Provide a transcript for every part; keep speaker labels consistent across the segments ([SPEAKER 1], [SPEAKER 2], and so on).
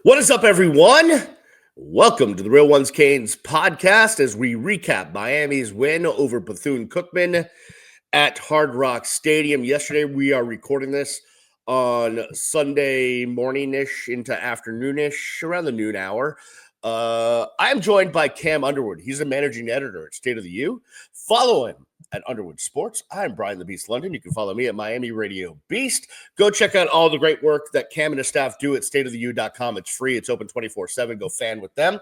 [SPEAKER 1] What is up, everyone? Welcome to the Real Ones Canes podcast as we recap Miami's win over Bethune Cookman at Hard Rock Stadium. Yesterday, we are recording this on Sunday morning-ish into afternoon-ish, around the noon hour. I am joined by Cam Underwood. He's a managing editor at State of the U. Follow him at Underwood Sports. I'm Brian the Beast London. You can follow me at Miami Radio Beast. Go check out all the great work that Cam and his staff do at StateofTheU.com. It's free. It's open 24/7. Go fan with them.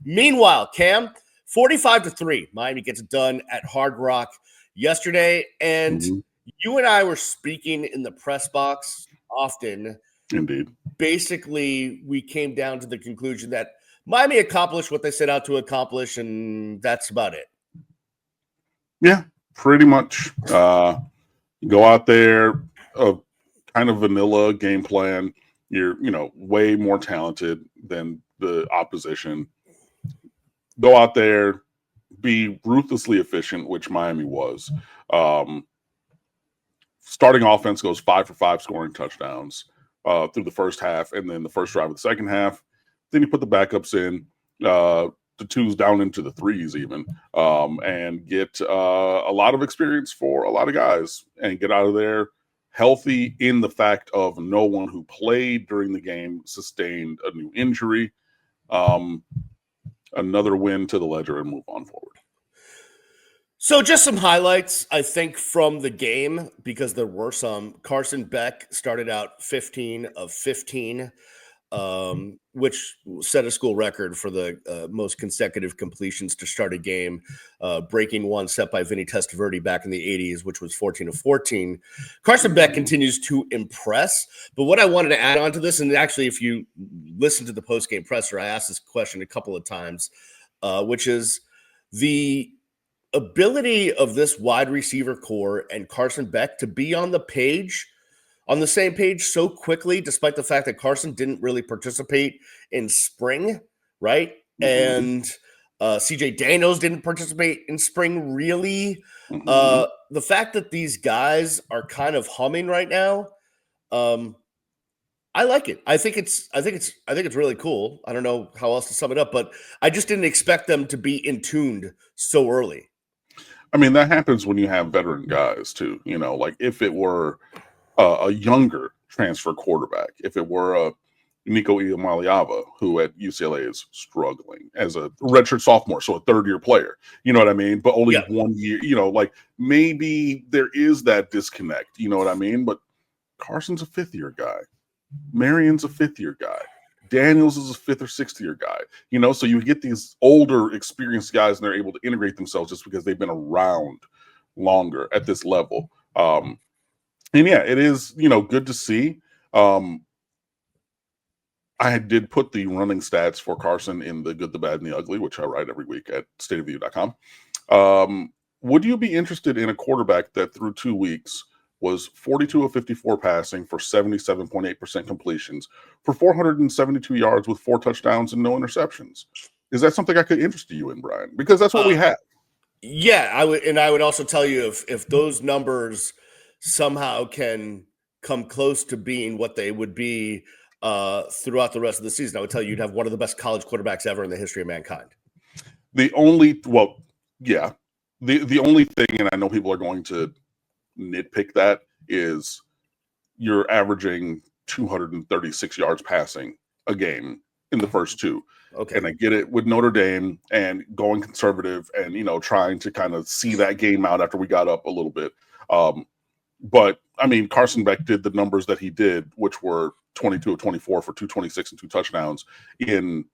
[SPEAKER 1] Meanwhile, Cam, 45-3. Miami gets it done at Hard Rock yesterday. And you and I were speaking in the press box often.
[SPEAKER 2] Indeed.
[SPEAKER 1] Basically, we came down to the conclusion that Miami accomplished what they set out to accomplish, and that's about it.
[SPEAKER 2] Yeah, pretty much. Go out there, kind of vanilla game plan. You're, way more talented than the opposition. Go out there, be ruthlessly efficient, which Miami was. Starting offense goes 5 for 5 scoring touchdowns through the first half, and then the first drive of the second half. Then you put the backups in, the twos down into the threes even, and get a lot of experience for a lot of guys and get out of there healthy in the fact of no one who played during the game sustained a new injury. Another win to the ledger and move on forward.
[SPEAKER 1] So just some highlights, I think, from the game, because there were some. Carson Beck started out 15 of 15. Which set a school record for the most consecutive completions to start a game, breaking one set by Vinny Testaverde back in the 80s, which was 14 of 14. Carson Beck continues to impress. But what I wanted to add on to this, and actually if you listen to the post-game presser, I asked this question a couple of times, which is the ability of this wide receiver core and Carson Beck to be on the same page so quickly, despite the fact that Carson didn't really participate in spring, right? And CJ Daniels didn't participate in spring, really. The fact that these guys are kind of humming right now, I like it. I think it's really cool. I don't know how else to sum it up, but I just didn't expect them to be in tuned so early.
[SPEAKER 2] I mean, that happens when you have veteran guys too. Like if it were a younger transfer quarterback, if it were a Nico Iamaleava, who at UCLA is struggling as a redshirt sophomore, so a third-year player, you know what I mean? But only 1 year, like maybe there is that disconnect, you know what I mean? But Carson's a fifth-year guy. Marion's a fifth-year guy. Daniels is a fifth or sixth-year guy, so you get these older, experienced guys and they're able to integrate themselves just because they've been around longer at this level. And yeah, it is, good to see. I did put the running stats for Carson in the good, the bad, and the ugly, which I write every week at StateofTheU.com. Would you be interested in a quarterback that through 2 weeks was 42 of 54 passing for 77.8% completions for 472 yards with 4 touchdowns and no interceptions? Is that something I could interest you in, Brian? Because that's what we have.
[SPEAKER 1] Yeah, I would also tell you if those numbers somehow can come close to being what they would be throughout the rest of the season, I would tell you you'd have one of the best college quarterbacks ever in the history of mankind.
[SPEAKER 2] The only thing, and I know people are going to nitpick that, is you're averaging 236 yards passing a game in the first 2.
[SPEAKER 1] Okay.
[SPEAKER 2] And I get it with Notre Dame and going conservative and, trying to kind of see that game out after we got up a little bit. But I mean, Carson Beck did the numbers that he did, which were 22 of 24 for 226 and 2 touchdowns in,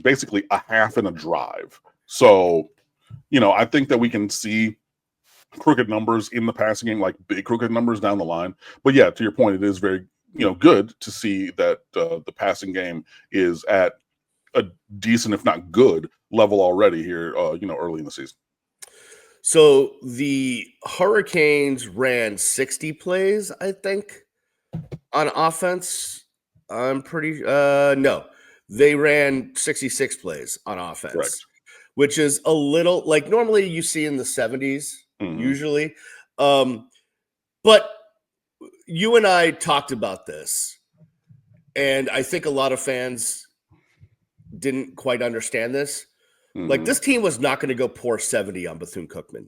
[SPEAKER 2] basically a half and a drive. So, I think that we can see crooked numbers in the passing game, like big crooked numbers down the line. But yeah, to your point, it is very, good to see that the passing game is at a decent, if not good, level already here, early in the season.
[SPEAKER 1] So the Hurricanes ran 60 plays, I think, on offense. I'm pretty no. They ran 66 plays on offense.
[SPEAKER 2] Correct.
[SPEAKER 1] Which is a little like normally you see in the 70s usually. But you and I talked about this. And I think a lot of fans didn't quite understand this. Like, this team was not going to go pour 70 on Bethune-Cookman.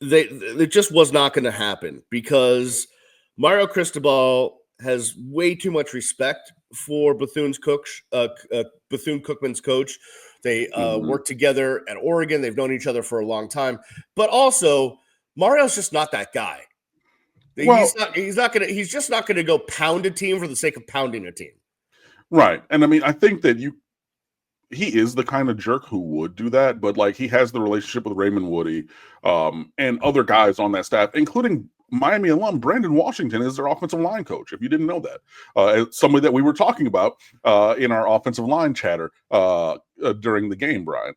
[SPEAKER 1] It just was not going to happen because Mario Cristobal has way too much respect for Bethune-Cookman's coach. They worked together at Oregon. They've known each other for a long time. But also, Mario's just not that guy. Well, he's just not gonna go pound a team for the sake of pounding a team.
[SPEAKER 2] Right. And I mean, I think that he is the kind of jerk who would do that, but like he has the relationship with Raymond Woody and other guys on that staff, including Miami alum Brandon Washington is their offensive line coach. If you didn't know that, somebody that we were talking about in our offensive line chatter during the game, Brian.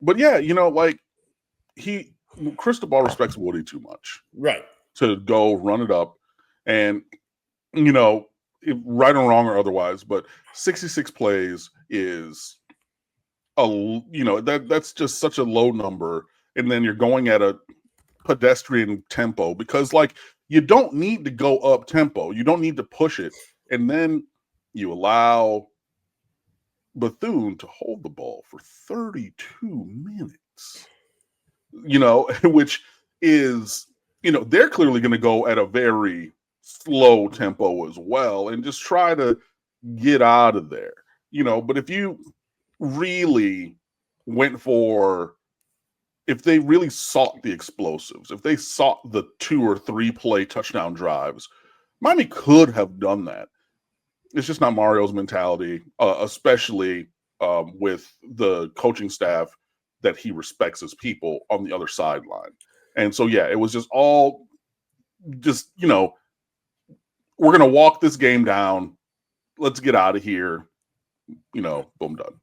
[SPEAKER 2] But yeah, like Cristobal respects Woody too much,
[SPEAKER 1] right,
[SPEAKER 2] to go run it up, and right or wrong or otherwise, but 66 plays is that's just such a low number, and then you're going at a pedestrian tempo because like you don't need to go up tempo, you don't need to push it, and then you allow Bethune to hold the ball for 32 minutes, which is they're clearly going to go at a very slow tempo as well and just try to get out of there, but if you really if they really sought the explosives, if they sought the 2 or 3 play touchdown drives, Miami could have done that. It's just not Mario's mentality, especially with the coaching staff that he respects as people on the other sideline. And so, yeah, it was just all we're going to walk this game down. Let's get out of here. Boom, done.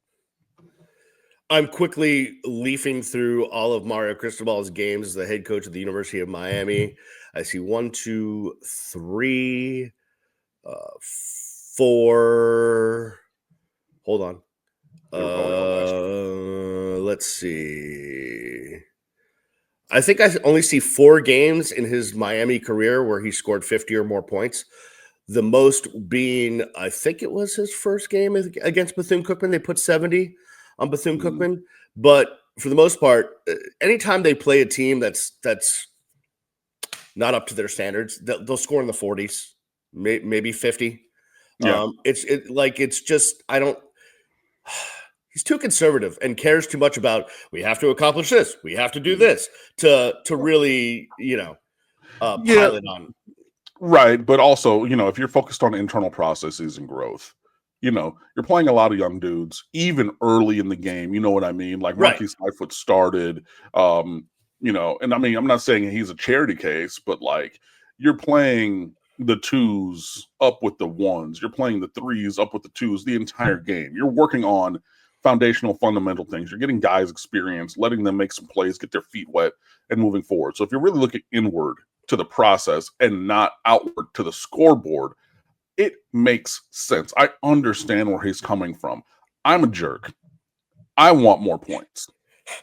[SPEAKER 1] I'm quickly leafing through all of Mario Cristobal's games as the head coach of the University of Miami. I see 1, 2, 3, 4. Hold on. Let's see. I think I only see 4 games in his Miami career where he scored 50 or more points. The most being, I think it was his first game against Bethune-Cookman. They put 70 on Bethune-Cookman. But for the most part, anytime they play a team that's not up to their standards, they'll score in the 40s, maybe 50.
[SPEAKER 2] Yeah.
[SPEAKER 1] It's just, he's too conservative and cares too much about, we have to accomplish this, we have to do this to really, pilot on.
[SPEAKER 2] Right. But also, if you're focused on internal processes and growth, you're playing a lot of young dudes, even early in the game. You know what I mean? Like Marquise Lightfoot started, and I mean, I'm not saying he's a charity case, but like you're playing the 2s up with the 1s. You're playing the 3s up with the 2s the entire game. You're working on foundational, fundamental things. You're getting guys experience, letting them make some plays, get their feet wet, and moving forward. So if you're really looking inward to the process and not outward to the scoreboard, it makes sense. I understand where he's coming from. I'm a jerk. I want more points.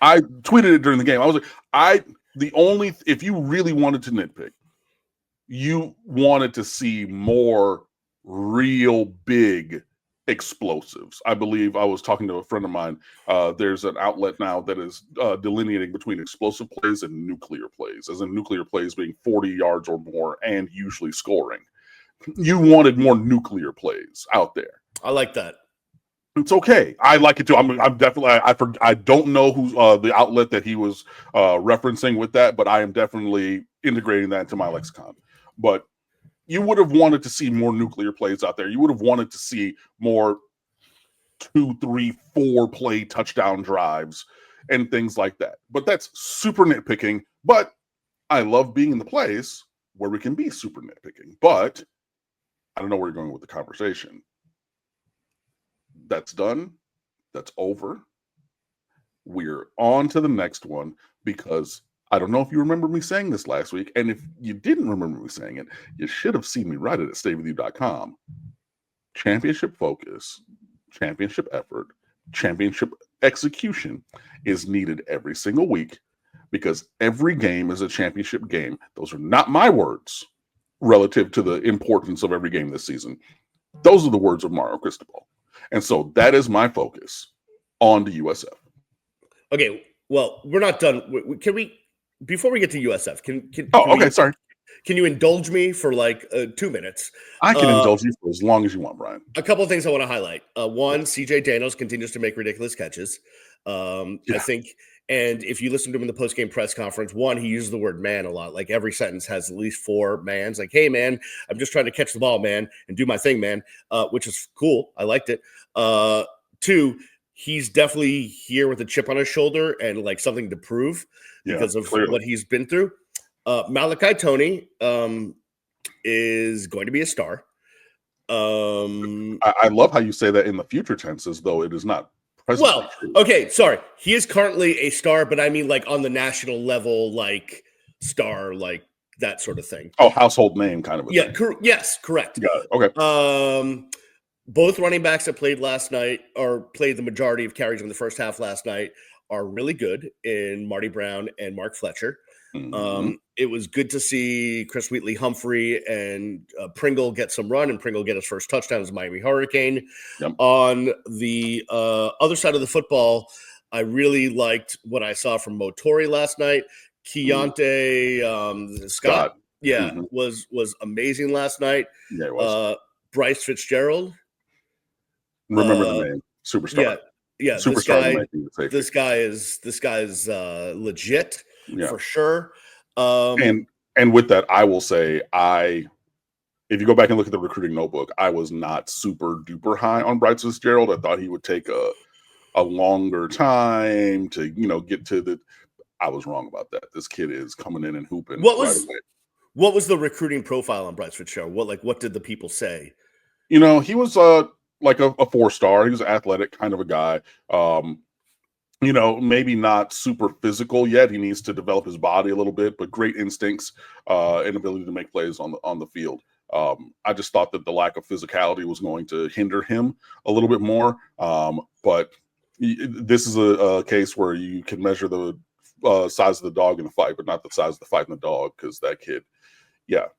[SPEAKER 2] I tweeted it during the game. I was like, if you really wanted to nitpick, you wanted to see more real big explosives. I believe I was talking to a friend of mine. There's an outlet now that is delineating between explosive plays and nuclear plays, as in nuclear plays being 40 yards or more and usually scoring. You wanted more nuclear plays out there.
[SPEAKER 1] I like that.
[SPEAKER 2] It's okay. I like it too. I'm definitely. I don't know who's the outlet that he was referencing with that, but I am definitely integrating that into my lexicon. But you would have wanted to see more nuclear plays out there. You would have wanted to see more 2, 3, 4 play touchdown drives and things like that. But that's super nitpicking. But I love being in the place where we can be super nitpicking. But I don't know where you're going with the conversation. That's done. That's over. We're on to the next one because I don't know if you remember me saying this last week. And if you didn't remember me saying it, you should have seen me write it at StateofTheU.com. Championship focus, championship effort, championship execution is needed every single week because every game is a championship game. Those are not my words relative to the importance of every game this season. Those are the words of Mario Cristobal. And so that is my focus on the USF.
[SPEAKER 1] Okay, well, we're not done. Can we, before we get to USF,
[SPEAKER 2] Sorry.
[SPEAKER 1] Can you indulge me for like 2 minutes?
[SPEAKER 2] I can indulge you for as long as you want, Brian.
[SPEAKER 1] A couple of things I want to highlight. One, CJ Daniels continues to make ridiculous catches. I think, and if you listen to him in the post-game press conference, one, he uses the word man a lot. Like every sentence has at least 4 mans. Like, hey, man, I'm just trying to catch the ball, man, and do my thing, man, which is cool. I liked it. 2, he's definitely here with a chip on his shoulder and like something to prove because of what he's been through. Malachi Toney is going to be a star.
[SPEAKER 2] I love how you say that in the future tenses, though it is not present.
[SPEAKER 1] Well, okay, sorry. He is currently a star, but I mean like on the national level, like star, like that sort of thing.
[SPEAKER 2] Oh, household name kind of a thing.
[SPEAKER 1] Yes, correct.
[SPEAKER 2] Got it. Okay.
[SPEAKER 1] Both running backs that played last night or played the majority of carries in the first half last night are really good in Marty Brown and Mark Fletcher. It was good to see Chris Wheatley-Humphrey and Pringle get some run, and Pringle get his first touchdown as a Miami Hurricane.
[SPEAKER 2] Yep.
[SPEAKER 1] On the other side of the football, I really liked what I saw from Motori last night. Keontae Scott, was amazing last night.
[SPEAKER 2] Yeah, it was.
[SPEAKER 1] Bryce Fitzgerald.
[SPEAKER 2] Remember the name. Superstar.
[SPEAKER 1] Yeah.
[SPEAKER 2] Superstar.
[SPEAKER 1] This guy is legit.
[SPEAKER 2] Yeah.
[SPEAKER 1] For sure.
[SPEAKER 2] And with that, I will say, if you go back and look at the recruiting notebook, I was not super duper high on Bryce Fitzgerald. I thought he would take a longer time to, get to the. I was wrong about that. This kid is coming in and hooping. What
[SPEAKER 1] was the recruiting profile on Bryce Fitzgerald? What did the people say?
[SPEAKER 2] He was like a 4-star. He was an athletic kind of a guy. Maybe not super physical yet. He needs to develop his body a little bit, but great instincts and ability to make plays on the field. I just thought that the lack of physicality was going to hinder him a little bit more. But this is a case where you can measure the size of the dog in the fight, but not the size of the fight in the dog, because that kid,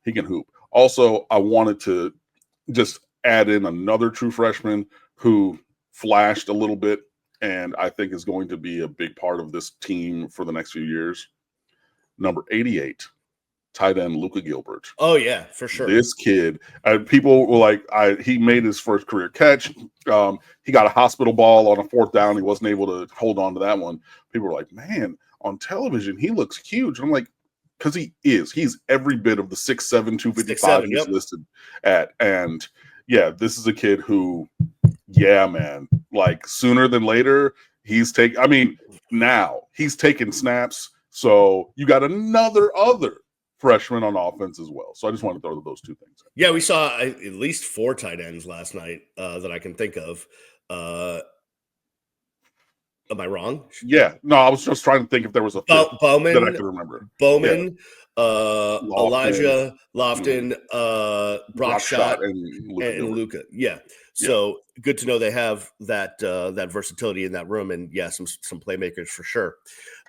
[SPEAKER 2] he can hoop. Also, I wanted to just add in another true freshman who flashed a little bit, and I think is going to be a big part of this team for the next few years. Number 88, tight end Luka Gilbert.
[SPEAKER 1] Oh, yeah, for sure.
[SPEAKER 2] This kid, people were like, he made his first career catch. He got a hospital ball on a 4th down. He wasn't able to hold on to that one. People were like, man, on television, he looks huge. And I'm like, because he is. He's every bit of the 6'7", 255 he's listed at. And, this is a kid who, man, like sooner than later, now he's taking snaps. So you got other freshman on offense as well. So I just want to throw those 2 things.
[SPEAKER 1] Yeah, we saw at least 4 tight ends last night that I can think of. Am I wrong?
[SPEAKER 2] Yeah. No, I was just trying to think if there was a
[SPEAKER 1] Bowman
[SPEAKER 2] that I could remember.
[SPEAKER 1] Elijah Lofton, Brockshot, and Luka. Yeah. So good to know they have that versatility in that room, and some playmakers for sure.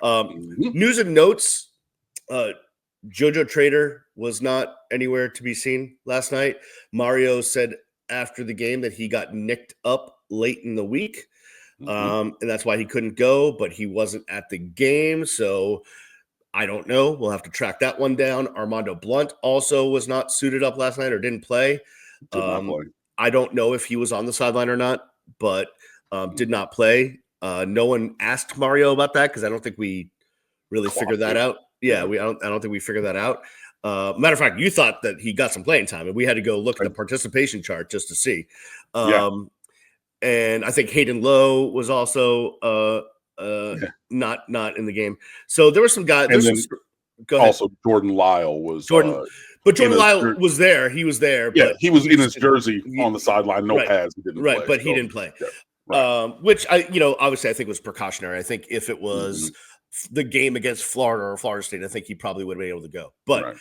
[SPEAKER 1] News and notes. JoJo Trader was not anywhere to be seen last night. Mario said after the game that he got nicked up late in the week. And that's why he couldn't go, but he wasn't at the game. So I don't know. We'll have to track that one down. Armando Blunt also was not suited up last night or didn't play.
[SPEAKER 2] Did not play.
[SPEAKER 1] I don't know if he was on the sideline or not, but did not play. No one asked Mario about that because I don't think we really figured that out. Yeah, I don't think we figured that out. Matter of fact, you thought that he got some playing time, and we had to go look at the participation chart just to see. And I think Hayden Lowe was also not in the game. So there were some guys. Go ahead.
[SPEAKER 2] Also, Jordan Lyle was
[SPEAKER 1] but Jordan Lyle was there. He was there.
[SPEAKER 2] Yeah, he was in his jersey on the sideline, no pads. He didn't play.
[SPEAKER 1] But he didn't play. Which obviously I think was precautionary. I think if it was the game against Florida or Florida State, I think he probably would have been able to go. But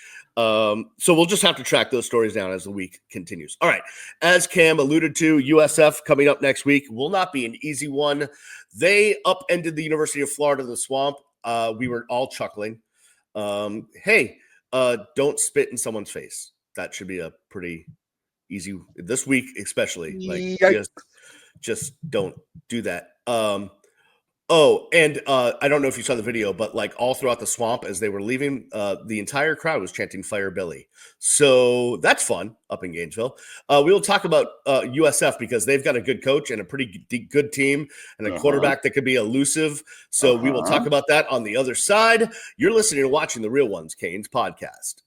[SPEAKER 1] so we'll just have to track those stories down as the week continues. All right. As Cam alluded to, USF coming up next week will not be an easy one. They upended the University of Florida in the Swamp. We were all chuckling. Hey, don't spit in someone's face. That should be a pretty easy this week, especially. Like
[SPEAKER 2] Yikes.
[SPEAKER 1] just don't do that. Oh, and I don't know if you saw the video, but like all throughout the swamp as they were leaving, the entire crowd was chanting "Fire Billy." So that's fun up in Gainesville. We will talk about USF because they've got a good coach and a pretty good team and a quarterback that could be elusive. So we will talk about that on the other side. You're listening and watching the Real Ones Canes podcast.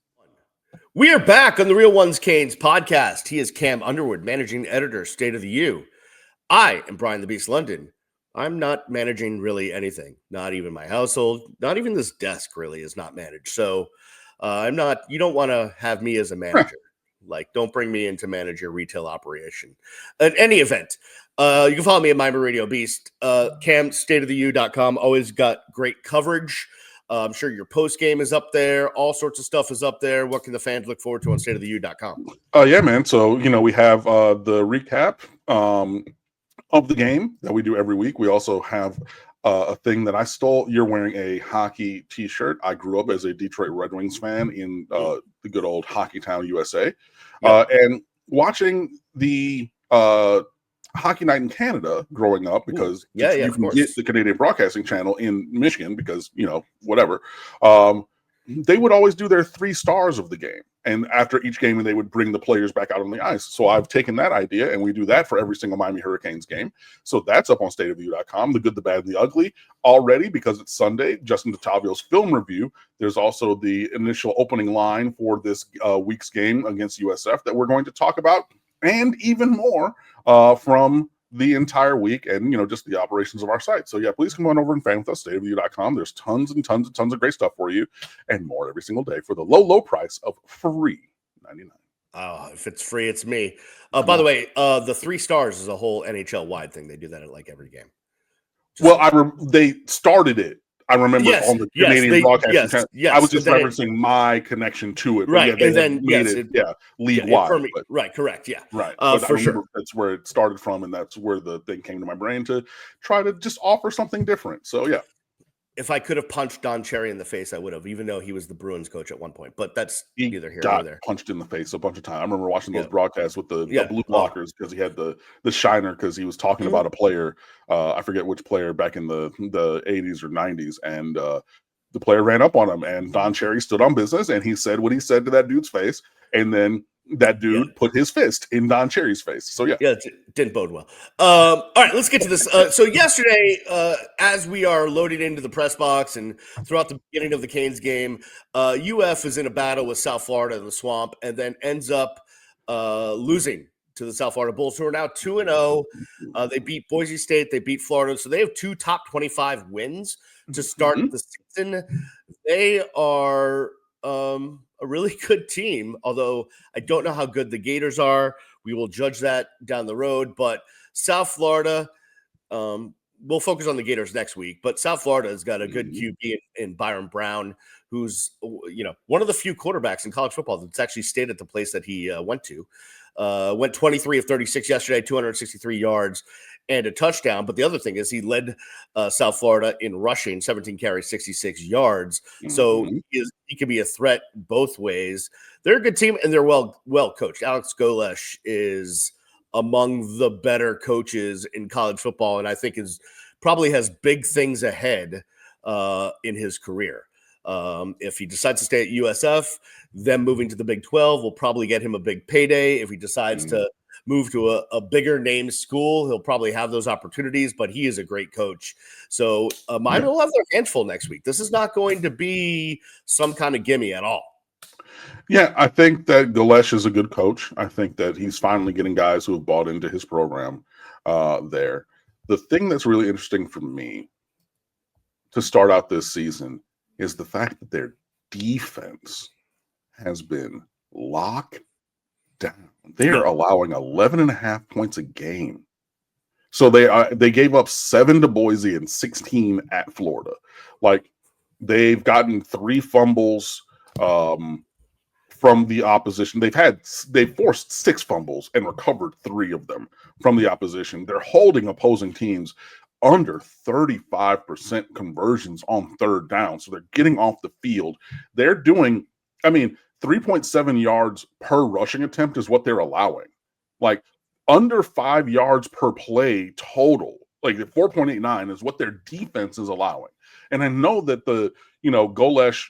[SPEAKER 1] We are back on the Real Ones Canes podcast. He is Cam Underwood, managing editor, State of the U. I am Brian the Beast London. I'm not managing really anything, not even my household, not even this desk really is not managed. So I'm not, you don't want to have me as a manager. Like, don't bring me in to manage your retail operation. In any event, you can follow me at Miami Radio Beast. Cam, StateofTheU.com, always got great coverage. I'm sure your post game is up there. All sorts of stuff is up there. What can the fans look forward to on StateofTheU.com?
[SPEAKER 2] Yeah, man. So, we have the recap of the game that we do every week. We also have a thing that I stole. You're wearing a hockey t-shirt. I grew up as a Detroit Red Wings fan in the good old Hockey Town, USA. And watching the Hockey Night in Canada growing up, because you can get the Canadian Broadcasting Channel in Michigan because, whatever. They would always do their 3 stars of the game. And after each game, they would bring the players back out on the ice. So I've taken that idea, and we do that for every single Miami Hurricanes game. So that's up on StateofTheU.com, the good, the bad, and the ugly. Already, because it's Sunday, Justin Dottavio's film review. There's also the initial opening line for this week's game against USF that we're going to talk about, and even more from the entire week and, just the operations of our site. So, yeah, please come on over and fan with us, StateofTheU.com. There's tons and tons and tons of great stuff for you and more every single day for the low, low price of $3.99.
[SPEAKER 1] Oh, if it's free, it's me. By the way, the 3 stars is a whole NHL-wide thing. They do that at, like, every game.
[SPEAKER 2] They started it. I remember on the Canadian Broadcasting Channel. I was just referencing my connection to it.
[SPEAKER 1] Right, and then,
[SPEAKER 2] league-wide.
[SPEAKER 1] Right, correct, yeah.
[SPEAKER 2] Right,
[SPEAKER 1] for sure.
[SPEAKER 2] That's where it started from, and that's where the thing came to my brain to try to just offer something different. So, yeah.
[SPEAKER 1] If I could have punched Don Cherry in the face, I would have, even though he was the Bruins coach at one point. But that's neither here nor there.
[SPEAKER 2] Punched in the face a bunch of times. I remember watching those broadcasts with the blue blockers because he had the shiner because he was talking about a player. I forget which player back in the 80s or 90s, and the player ran up on him, and Don Cherry stood on business, and he said what he said to that dude's face, and then that dude put his fist in Don Cherry's face. So, yeah.
[SPEAKER 1] Yeah, it didn't bode well. All right, let's get to this. So yesterday, as we are loading into the press box and throughout the beginning of the Canes game, UF is in a battle with South Florida in the swamp and then ends up losing to the South Florida Bulls, who are now 2-0. They beat Boise State. They beat Florida. So they have 2 top 25 wins to start the season. They are a really good team, although I don't know how good the Gators are. We will judge that down the road. But South Florida, we'll focus on the Gators next week. But South Florida has got a good QB in Byron Brown, who's one of the few quarterbacks in college football that's actually stayed at the place that he went to. Went 23 of 36 yesterday, 263 yards and a touchdown. But the other thing is he led South Florida in rushing, 17 carries, 66 yards. So he can be a threat both ways. They're a good team, and they're well coached. Alex Golesh is among the better coaches in college football, and I think probably has big things ahead in his career. If he decides to stay at USF, them moving to the Big 12 will probably get him a big payday. If he decides to move to a bigger name school, he'll probably have those opportunities, but he is a great coach. So Miami will have their hands full next week. This is not going to be some kind of gimme at all.
[SPEAKER 2] Yeah, I think that Golesh is a good coach. I think that he's finally getting guys who have bought into his program there. The thing that's really interesting for me to start out this season is the fact that their defense has been locked down. They are allowing 11.5 points a game. So they gave up 7 to Boise and 16 at Florida. Like, they've gotten 3 fumbles from the opposition. They've forced 6 fumbles and recovered 3 of them from the opposition. They're holding opposing teams under 35% conversions on third down. So they're getting off the field. They're doing, 3.7 yards per rushing attempt is what they're allowing. Like under 5 yards per play total. Like 4.89 is what their defense is allowing. And I know that Golesh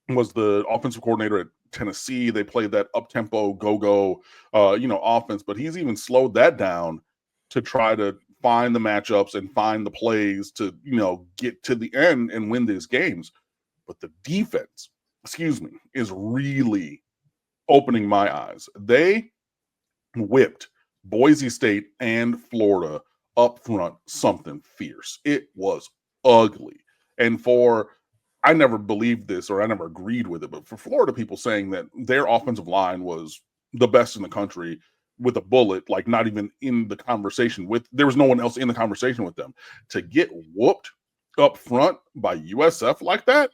[SPEAKER 2] was the offensive coordinator at Tennessee. They played that up-tempo, go-go, offense, but he's even slowed that down to try to find the matchups and find the plays to, get to the end and win these games. But the defense, is really opening my eyes. They whipped Boise State and Florida up front something fierce. It was ugly. And I never believed this or I never agreed with it, but for Florida people saying that their offensive line was the best in the country with a bullet, like not even in the conversation there was no one else in the conversation with them, to get whooped up front by USF like that,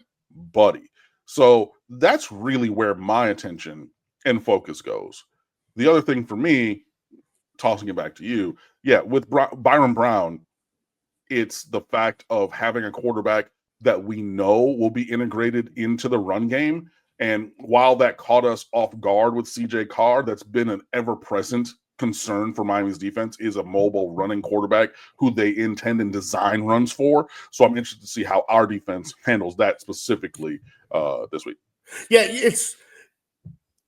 [SPEAKER 2] buddy. So that's really where my attention and focus goes. The other thing for me, tossing it back to you, with Byron Brown, it's the fact of having a quarterback that we know will be integrated into the run game. And while that caught us off guard with CJ Carr, that's been an ever-present concern for Miami's defense, is a mobile running quarterback who they intend and design runs for. So I'm interested to see how our defense handles that specifically this week.
[SPEAKER 1] Yeah,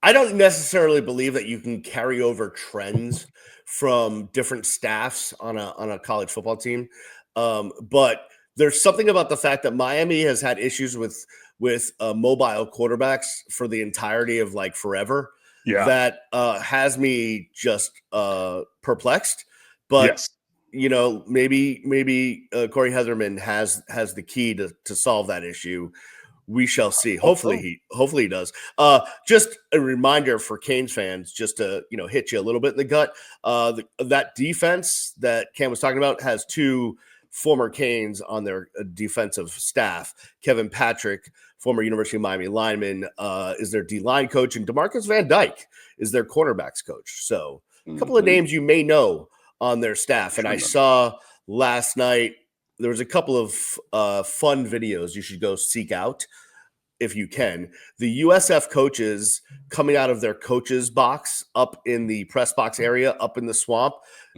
[SPEAKER 1] I don't necessarily believe that you can carry over trends from different staffs on a college football team. But there's something about the fact that Miami has had issues with mobile quarterbacks for the entirety of like forever.
[SPEAKER 2] Yeah.
[SPEAKER 1] That has me just perplexed. But
[SPEAKER 2] yes.
[SPEAKER 1] Maybe Corey Heatherman has the key to solve that issue. We shall see. Hopefully he does. Just a reminder for Canes fans, just to hit you a little bit in the gut. That defense that Cam was talking about has two former Canes on their defensive staff. Kevin Patrick, former University of Miami lineman, is their D-line coach, and DeMarcus Van Dyke is their cornerbacks coach. So a couple of names you may know on their staff. And I saw last night, there was a couple of fun videos you should go seek out if you can. The USF coaches coming out of their coaches box up in the press box area, up in the swamp,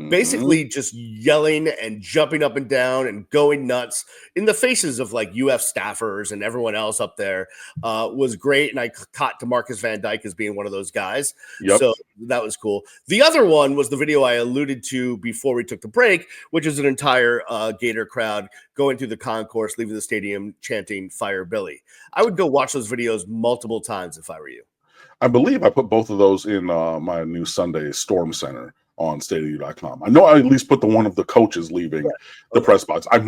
[SPEAKER 1] basically just yelling and jumping up and down and going nuts in the faces of like UF staffers and everyone else up there, was great. And I caught DeMarcus Van Dyke as being one of those guys.
[SPEAKER 2] Yep.
[SPEAKER 1] So that was cool. The other one was the video I alluded to before we took the break, which is an entire Gator crowd going through the concourse, leaving the stadium chanting "Fire Billy." I would go watch those videos multiple times if I were you.
[SPEAKER 2] I believe I put both of those in my new Sunday Storm Center on StateofTheU.com. I know I at least put the one of the coaches leaving the press box. I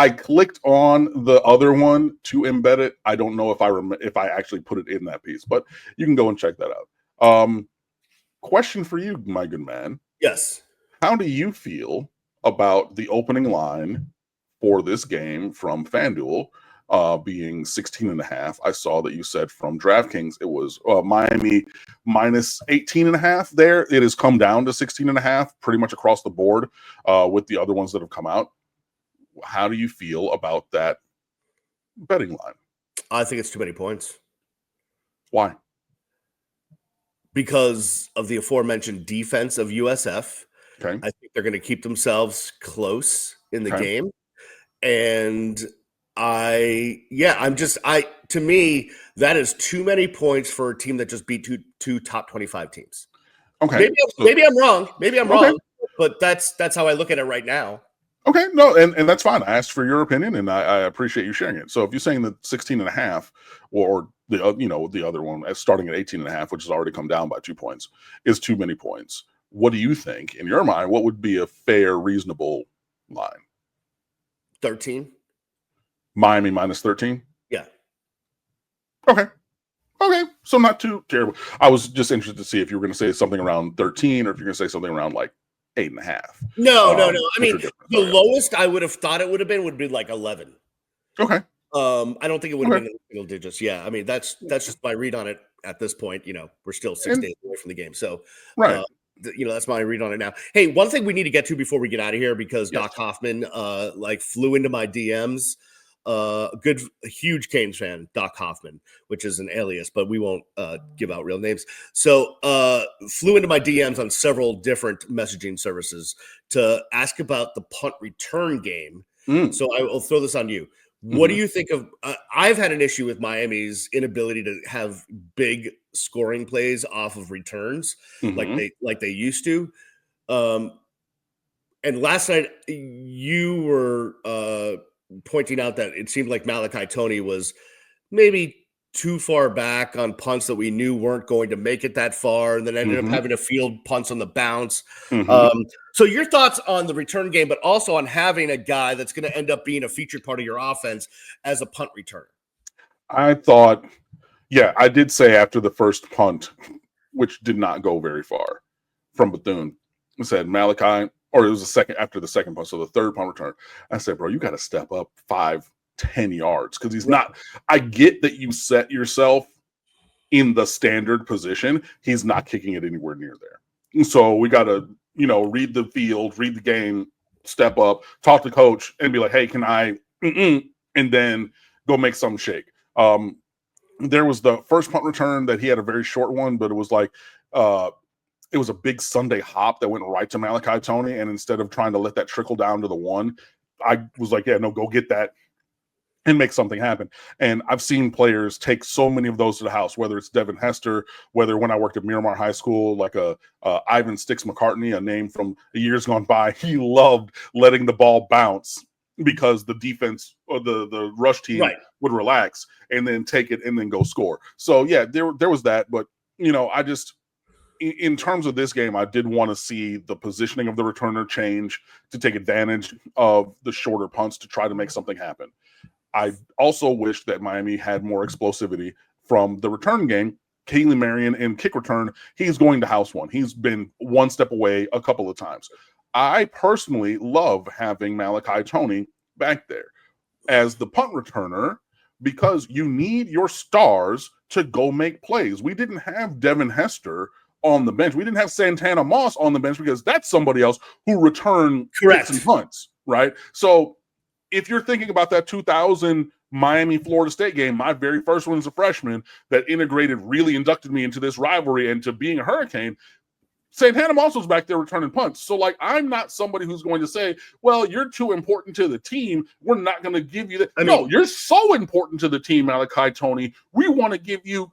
[SPEAKER 2] clicked on the other one to embed it. I don't know if I actually put it in that piece, but you can go and check that out. Question for you, my good man.
[SPEAKER 1] Yes.
[SPEAKER 2] How do you feel about the opening line for this game from FanDuel being 16.5? I saw that you said from DraftKings it was Miami minus 18.5 there. It has come down to 16.5 pretty much across the board with the other ones that have come out. How do you feel about that betting line?
[SPEAKER 1] I think it's too many points.
[SPEAKER 2] Why?
[SPEAKER 1] Because of the aforementioned defense of USF.
[SPEAKER 2] Okay.
[SPEAKER 1] I think they're going to keep themselves close in the game. And to me, that is too many points for a team that just beat two top 25 teams.
[SPEAKER 2] Okay.
[SPEAKER 1] Maybe I'm wrong. Maybe I'm wrong, but that's how I look at it right now.
[SPEAKER 2] Okay. No, and that's fine. I asked for your opinion and I appreciate you sharing it. So if you're saying that 16.5 or the other one starting at 18.5, which has already come down by 2 points, is too many points. What do you think in your mind? What would be a fair, reasonable line?
[SPEAKER 1] 13.
[SPEAKER 2] Miami minus 13?
[SPEAKER 1] Yeah.
[SPEAKER 2] Okay. So not too terrible. I was just interested to see if you were going to say something around 13 or if you're going to say something around like 8.5.
[SPEAKER 1] No. I mean, the lowest I would have thought it would be like 11. Okay. I don't think it would have been in single digits. Yeah. I mean, that's just my read on it at this point. We're still 6 days away from the game. So, that's my read on it now. Hey, one thing we need to get to before we get out of here, because Doc Hoffman flew into my DMs a huge Canes fan, Doc Hoffman, which is an alias, but we won't give out real names. So flew into my DMs on several different messaging services to ask about the punt return game. So I will throw this on you. What do you think of I've had an issue with Miami's inability to have big scoring plays off of returns like they used to. And last night you were pointing out that it seemed like Malachi Toney was maybe too far back on punts that we knew weren't going to make it that far, and then ended up having to field punts on the bounce. So your thoughts on the return game, but also on having a guy that's going to end up being a featured part of your offense as a punt returner?
[SPEAKER 2] I thought, I did say after the first punt, which did not go very far from Bethune, I said Malachi, or it was after the second punt, so the third punt return. I said, bro, you got to step up 5-10 yards because he's not. I get that you set yourself in the standard position. He's not kicking it anywhere near there. And so we got to, read the field, read the game, step up, talk to coach, and be like, hey, can I, and then go make some shake. There was the first punt return that he had a very short one, but it was like, it was a big Sunday hop that went right to Malachi Toney. And instead of trying to let that trickle down to the one, I was like, go get that and make something happen. And I've seen players take so many of those to the house, whether it's Devin Hester, whether when I worked at Miramar High School, like Ivan Sticks McCartney, a name from years gone by, he loved letting the ball bounce because the defense or the rush team would relax and then take it and then go score. So there was that. But, I just, in terms of this game, I did want to see the positioning of the returner change to take advantage of the shorter punts to try to make something happen. I also wish that Miami had more explosivity from the return game. Kaylee Marion in kick return, he's going to house one. He's been one step away a couple of times. I personally love having Malachi Toney back there as the punt returner because you need your stars to go make plays. We didn't have Devin Hester on the bench. We didn't have Santana Moss on the bench because that's somebody else who returned kicks and punts, right? So if you're thinking about that 2000 Miami Florida State game, my very first one as a freshman that really inducted me into this rivalry and to being a Hurricane, Santana Moss was back there returning punts. So, I'm not somebody who's going to say, well, you're too important to the team. We're not going to give you that. No, you're so important to the team, Malachi Toney. We want to give you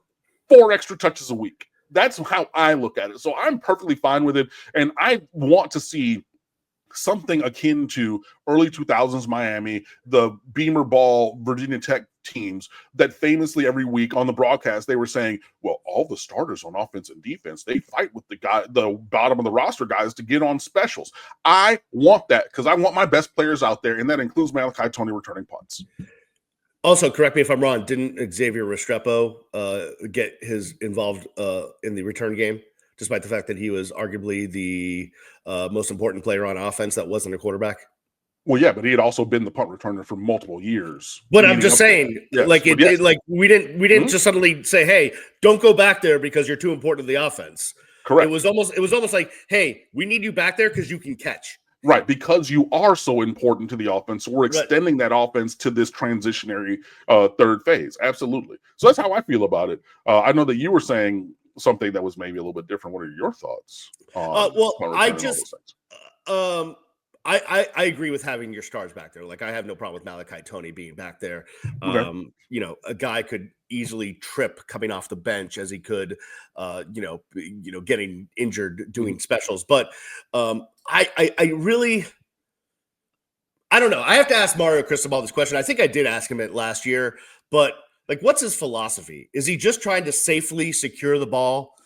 [SPEAKER 2] 4 extra touches a week. That's how I look at it. So I'm perfectly fine with it. And I want to see something akin to early 2000s Miami, the Beamer Ball Virginia Tech teams that famously every week on the broadcast, they were saying, well, all the starters on offense and defense, they fight with the bottom of the roster guys to get on specials. I want that because I want my best players out there, and that includes Malachi Toney returning punts.
[SPEAKER 1] Also, correct me if I'm wrong, didn't Xavier Restrepo get his involved in the return game, despite the fact that he was arguably the most important player on offense that wasn't a quarterback?
[SPEAKER 2] Well, yeah, but he had also been the punt returner for multiple years.
[SPEAKER 1] But I'm just saying, we didn't just suddenly say, hey, don't go back there because you're too important to the offense.
[SPEAKER 2] Correct.
[SPEAKER 1] It was almost like, hey, we need you back there because you can catch.
[SPEAKER 2] Right, because you are so important to the offense. So we're extending that offense to this transitionary third phase. Absolutely. So that's how I feel about it. I know that you were saying something that was maybe a little bit different. What are your thoughts?
[SPEAKER 1] I agree with having your stars back there. I have no problem with Malachi Toney being back there.
[SPEAKER 2] Okay.
[SPEAKER 1] A guy could easily trip coming off the bench as he could, getting injured doing specials. But I really, I don't know. I have to ask Mario Cristobal this question. I think I did ask him it last year, but what's his philosophy? Is he just trying to safely secure the ball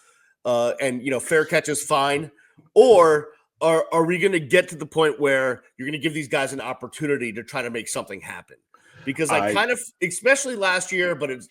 [SPEAKER 1] and fair catch is fine? Or are we going to get to the point where you're going to give these guys an opportunity to try to make something happen? Because I kind of, especially last year, but it's,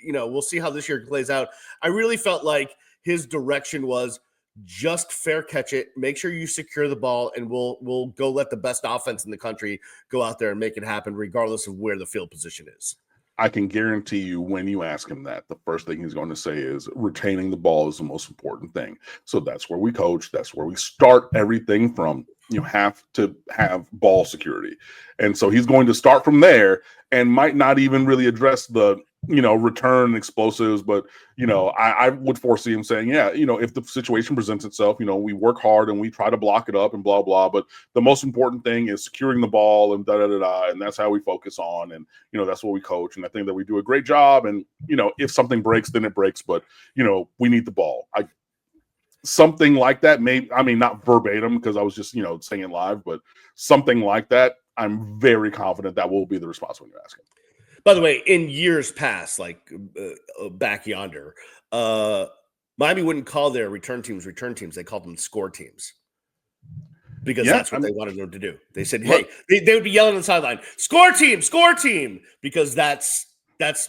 [SPEAKER 1] we'll see how this year plays out. I really felt like his direction was just fair catch it, make sure you secure the ball, and we'll go let the best offense in the country go out there and make it happen, regardless of where the field position is.
[SPEAKER 2] I can guarantee you when you ask him that, the first thing he's going to say is retaining the ball is the most important thing. So that's where we coach. That's where we start everything from. You have to have ball security. And so he's going to start from there and might not even really address the, return explosives. But, I would foresee him saying, yeah, if the situation presents itself, we work hard and we try to block it up and blah, blah. But the most important thing is securing the ball and da-da-da-da. And that's how we focus on. And, that's what we coach. And I think that we do a great job. And, if something breaks, then it breaks. But, we need the ball. Something like that, not verbatim because I was just, saying it live, but something like that, I'm very confident that will be the response when you ask him.
[SPEAKER 1] By the way, in years past, like back yonder, Miami wouldn't call their return teams. They called them score teams because that's what they wanted them to do. They said, hey, they would be yelling on the sideline, score team, because that's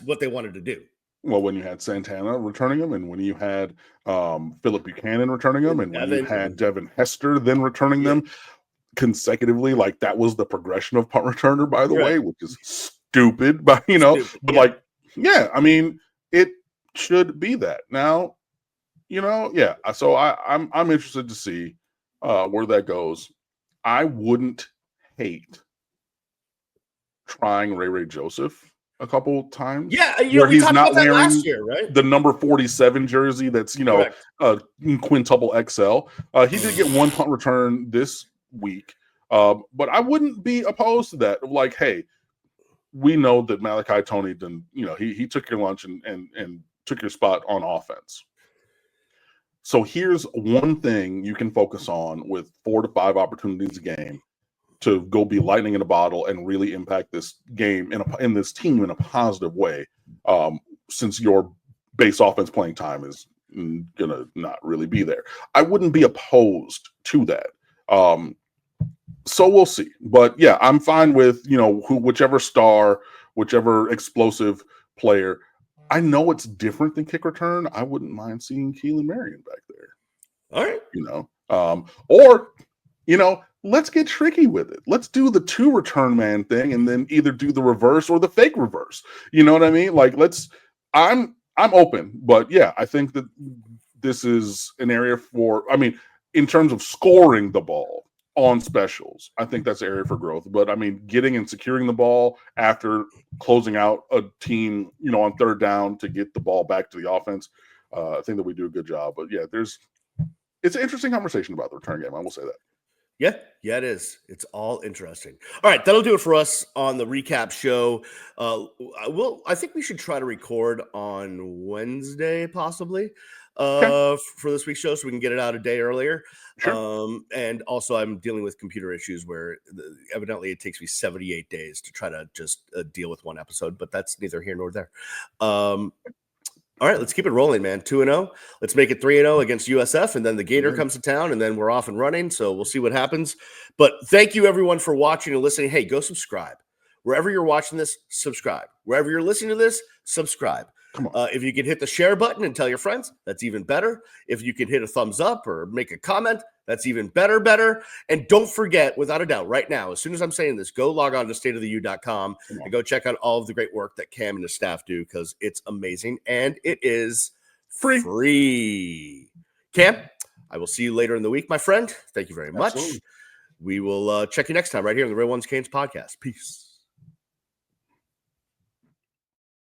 [SPEAKER 1] what they wanted to do.
[SPEAKER 2] Well, when you had Santana returning them, and when you had Philip Buchanan returning them, and when you had Devin Hester then returning them consecutively, like that was the progression of punt returner, by the way, which is stupid, but it should be that. Now, so I'm interested to see where that goes. I wouldn't hate trying Ray Joseph a couple times.
[SPEAKER 1] Yeah,
[SPEAKER 2] where
[SPEAKER 1] we
[SPEAKER 2] he's
[SPEAKER 1] talked
[SPEAKER 2] not
[SPEAKER 1] about that
[SPEAKER 2] wearing
[SPEAKER 1] last year, right?
[SPEAKER 2] The number 47 jersey that's, quintuple XL. He did get one punt return this week, but I wouldn't be opposed to that. Like, hey, we know that Malachi Toney didn't, he took your lunch and took your spot on offense. So here's one thing you can focus on with 4 to 5 opportunities a game to go be lightning in a bottle and really impact this game in this team in a positive way, since your base offense playing time is gonna not really be there. I wouldn't be opposed to that. So we'll see. But yeah, I'm fine with whichever star, whichever explosive player. I know it's different than kick return. I wouldn't mind seeing Keelan Marion back there.
[SPEAKER 1] All right.
[SPEAKER 2] Let's get tricky with it. Let's do the 2 return man thing and then either do the reverse or the fake reverse. You know what I mean? Like I'm open, but yeah, I think that this is an area in terms of scoring the ball on specials, I think that's an area for growth. But getting and securing the ball after closing out a team, on third down to get the ball back to the offense, I think that we do a good job. But yeah, it's an interesting conversation about the return game. I will say that.
[SPEAKER 1] Yeah, it is. It's all interesting. All right, that'll do it for us on the recap show. I think we should try to record on Wednesday, possibly, for this week's show, so we can get it out a day earlier.
[SPEAKER 2] Sure.
[SPEAKER 1] And also, I'm dealing with computer issues where evidently it takes me 78 days to try to just deal with one episode, but that's neither here nor there. All right, let's keep it rolling, man. 2-0. Let's make it 3-0 against USF, and then the Gator comes to town, and then we're off and running. So we'll see what happens. But thank you, everyone, for watching and listening. Hey, go subscribe. Wherever you're watching this, subscribe. Wherever you're listening to this, subscribe.
[SPEAKER 2] Come on.
[SPEAKER 1] If you can hit the share button and tell your friends, that's even better. If you can hit a thumbs up or make a comment, that's even better. And don't forget, without a doubt, right now, as soon as I'm saying this, go log on to StateofTheU.com and go check out all of the great work that Cam and his staff do, because it's amazing and it is free. Cam, I will see you later in the week, my friend. Thank you very much.
[SPEAKER 2] Absolutely.
[SPEAKER 1] We will check you next time right here on the Real Ones Canes podcast. Peace.